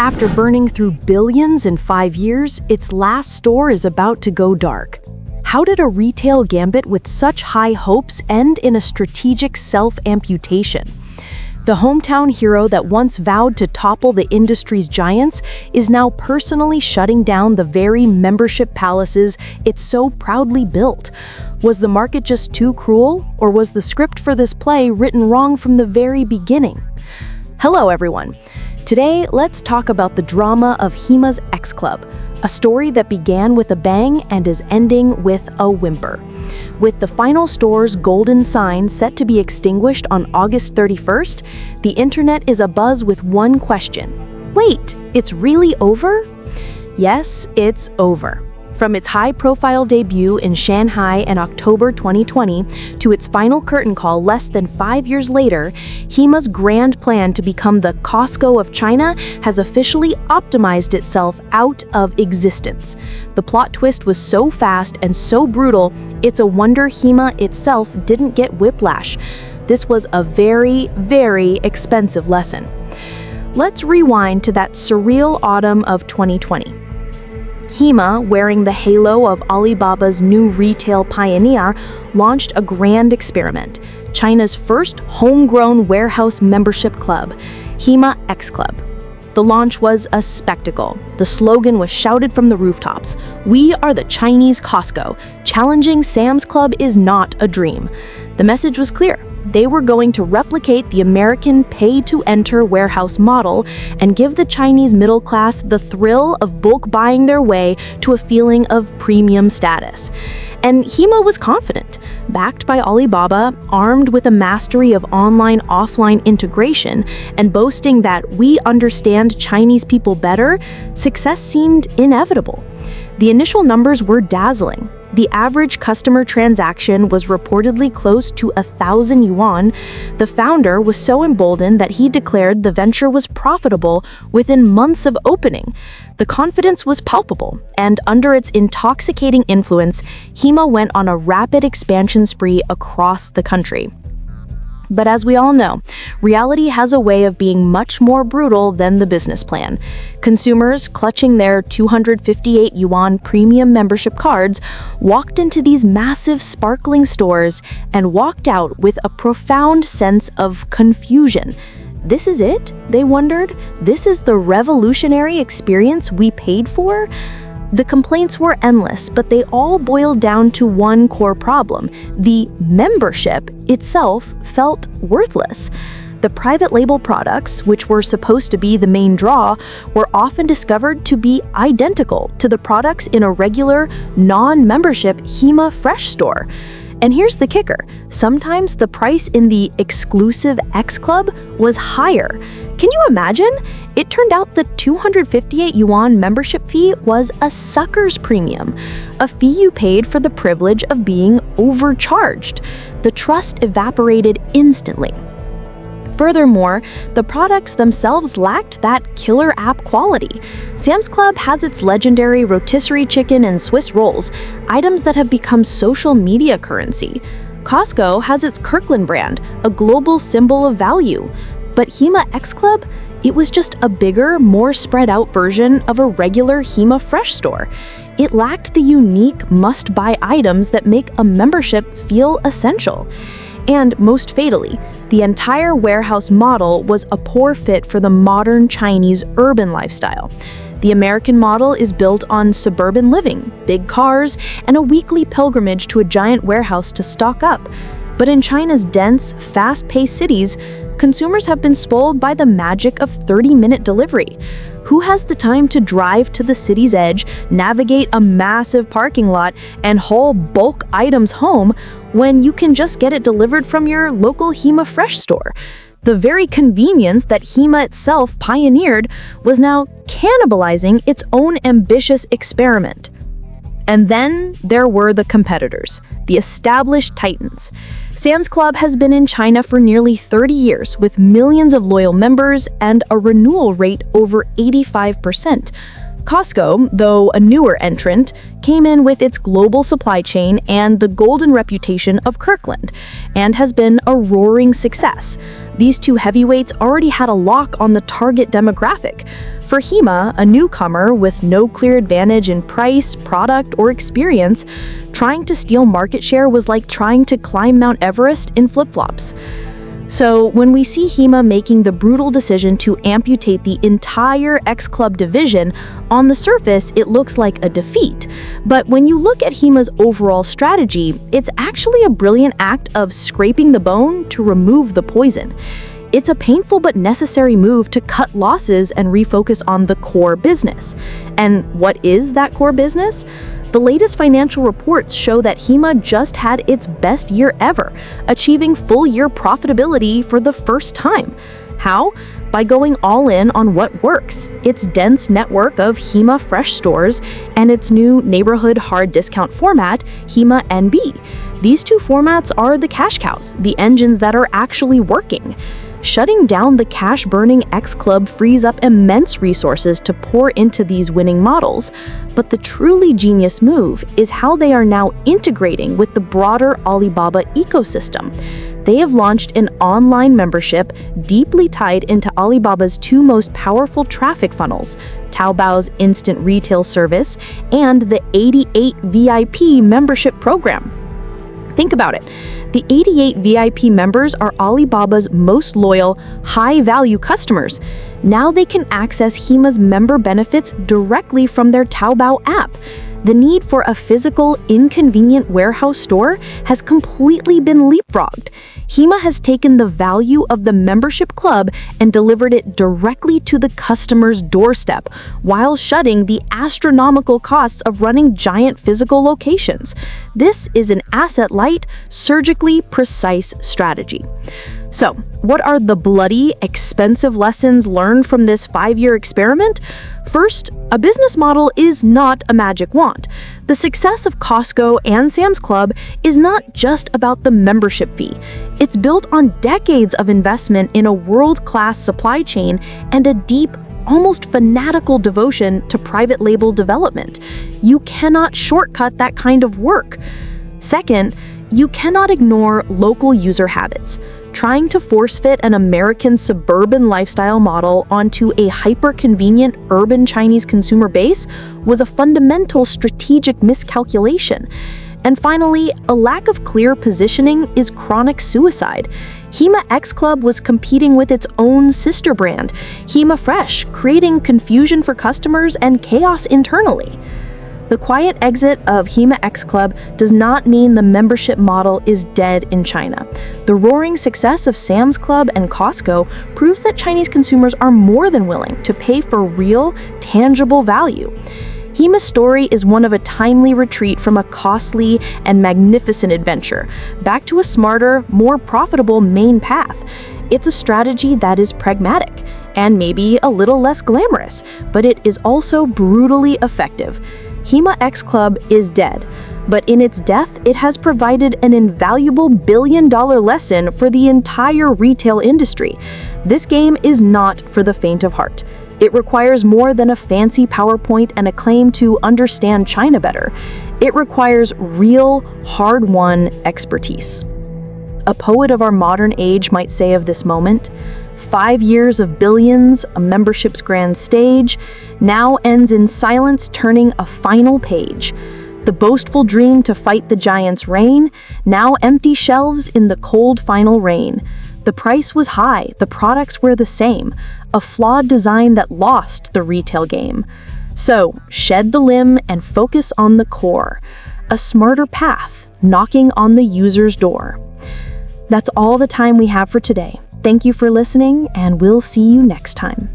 After burning through billions in 5 years, its last store is about to go dark. How did a retail gambit with such high hopes end in a strategic self-amputation? The hometown hero that once vowed to topple the industry's giants is now personally shutting down the very membership palaces it so proudly built. Was the market just too cruel, or was the script for this play written wrong from the very beginning? Hello, everyone. Today, let's talk about the drama of Hema X Club, a story that began with a bang and is ending with a whimper. With the final store's golden sign set to be extinguished on August 31st, the internet is abuzz with one question. Wait, it's really over? Yes, it's over. From its high-profile debut in Shanghai in October 2020 to its final curtain call less than 5 years later, Hema's grand plan to become the Costco of China has officially optimized itself out of existence. The plot twist was so fast and so brutal, it's a wonder Hema itself didn't get whiplash. This was a very, very expensive lesson. Let's rewind to that surreal autumn of 2020. Hema, wearing the halo of Alibaba's new retail pioneer, launched a grand experiment, China's first homegrown warehouse membership club, Hema X Club. The launch was a spectacle. The slogan was shouted from the rooftops, "We are the Chinese Costco. Challenging Sam's Club is not a dream." The message was clear. They were going to replicate the American pay-to-enter warehouse model and give the Chinese middle class the thrill of bulk buying their way to a feeling of premium status. And Hema was confident. Backed by Alibaba, armed with a mastery of online-offline integration, and boasting that we understand Chinese people better, success seemed inevitable. The initial numbers were dazzling. The average customer transaction was reportedly close to 1,000 yuan. The founder was so emboldened that he declared the venture was profitable within months of opening. The confidence was palpable, and under its intoxicating influence, Hema went on a rapid expansion spree across the country. But as we all know, reality has a way of being much more brutal than the business plan. Consumers, clutching their 258 yuan premium membership cards, walked into these massive sparkling stores and walked out with a profound sense of confusion. This is it? They wondered. This is the revolutionary experience we paid for? The complaints were endless, but they all boiled down to one core problem. The membership itself felt worthless. The private label products, which were supposed to be the main draw, were often discovered to be identical to the products in a regular, non-membership Hema Fresh store. And here's the kicker. Sometimes the price in the exclusive X Club was higher. Can you imagine? It turned out the 258 yuan membership fee was a sucker's premium, a fee you paid for the privilege of being overcharged. The trust evaporated instantly. Furthermore, the products themselves lacked that killer app quality. Sam's Club has its legendary rotisserie chicken and Swiss rolls, items that have become social media currency. Costco has its Kirkland brand, a global symbol of value. But Hema X Club, it was just a bigger, more spread out version of a regular Hema Fresh store. It lacked the unique must-buy items that make a membership feel essential. And most fatally, the entire warehouse model was a poor fit for the modern Chinese urban lifestyle. The American model is built on suburban living, big cars, and a weekly pilgrimage to a giant warehouse to stock up. But in China's dense, fast-paced cities, consumers have been spoiled by the magic of 30-minute delivery. Who has the time to drive to the city's edge, navigate a massive parking lot, and haul bulk items home when you can just get it delivered from your local Hema Fresh store? The very convenience that Hema itself pioneered was now cannibalizing its own ambitious experiment. And then there were the competitors, the established titans. Sam's Club has been in China for nearly 30 years with millions of loyal members and a renewal rate over 85%. Costco, though a newer entrant, came in with its global supply chain and the golden reputation of Kirkland, and has been a roaring success. These two heavyweights already had a lock on the target demographic. For Hema, a newcomer with no clear advantage in price, product, or experience, trying to steal market share was like trying to climb Mount Everest in flip-flops. So when we see Hema making the brutal decision to amputate the entire X Club division, on the surface it looks like a defeat. But when you look at Hema's overall strategy, it's actually a brilliant act of scraping the bone to remove the poison. It's a painful but necessary move to cut losses and refocus on the core business. And what is that core business? The latest financial reports show that Hema just had its best year ever, achieving full-year profitability for the first time. How? By going all in on what works, its dense network of Hema Fresh stores and its new neighborhood hard discount format, Hema NB. These two formats are the cash cows, the engines that are actually working. Shutting down the cash-burning X Club frees up immense resources to pour into these winning models, but the truly genius move is how they are now integrating with the broader Alibaba ecosystem. They have launched an online membership deeply tied into Alibaba's two most powerful traffic funnels, Taobao's instant retail service and the 88 VIP membership program. Think about it. The 88 VIP members are Alibaba's most loyal, high-value customers. Now they can access Hema's member benefits directly from their Taobao app. The need for a physical, inconvenient warehouse store has completely been leapfrogged. Hema has taken the value of the membership club and delivered it directly to the customer's doorstep, while shutting the astronomical costs of running giant physical locations. This is an asset-light, surgically precise strategy. So, what are the bloody, expensive lessons learned from this 5-year experiment? First, a business model is not a magic wand. The success of Costco and Sam's Club is not just about the membership fee. It's built on decades of investment in a world-class supply chain and a deep, almost fanatical devotion to private label development. You cannot shortcut that kind of work. Second, you cannot ignore local user habits. Trying to force-fit an American suburban lifestyle model onto a hyper-convenient urban Chinese consumer base was a fundamental strategic miscalculation. And finally, a lack of clear positioning is chronic suicide. Hema X Club was competing with its own sister brand, Hema Fresh, creating confusion for customers and chaos internally. The quiet exit of Hema X Club does not mean the membership model is dead in China. The roaring success of Sam's Club and Costco proves that Chinese consumers are more than willing to pay for real, tangible value. Hema's story is one of a timely retreat from a costly and magnificent adventure, back to a smarter, more profitable main path. It's a strategy that is pragmatic, and maybe a little less glamorous, but it is also brutally effective. Hema X Club is dead, but in its death, it has provided an invaluable billion-dollar lesson for the entire retail industry. This game is not for the faint of heart. It requires more than a fancy PowerPoint and a claim to understand China better. It requires real, hard-won expertise. A poet of our modern age might say of this moment, 5 years of billions, a membership's grand stage, now ends in silence, turning a final page. The boastful dream to fight the giant's reign, now empty shelves in the cold final rain. The price was high, the products were the same, a flawed design that lost the retail game. So, shed the limb and focus on the core, a smarter path, knocking on the user's door. That's all the time we have for today. Thank you for listening, and we'll see you next time.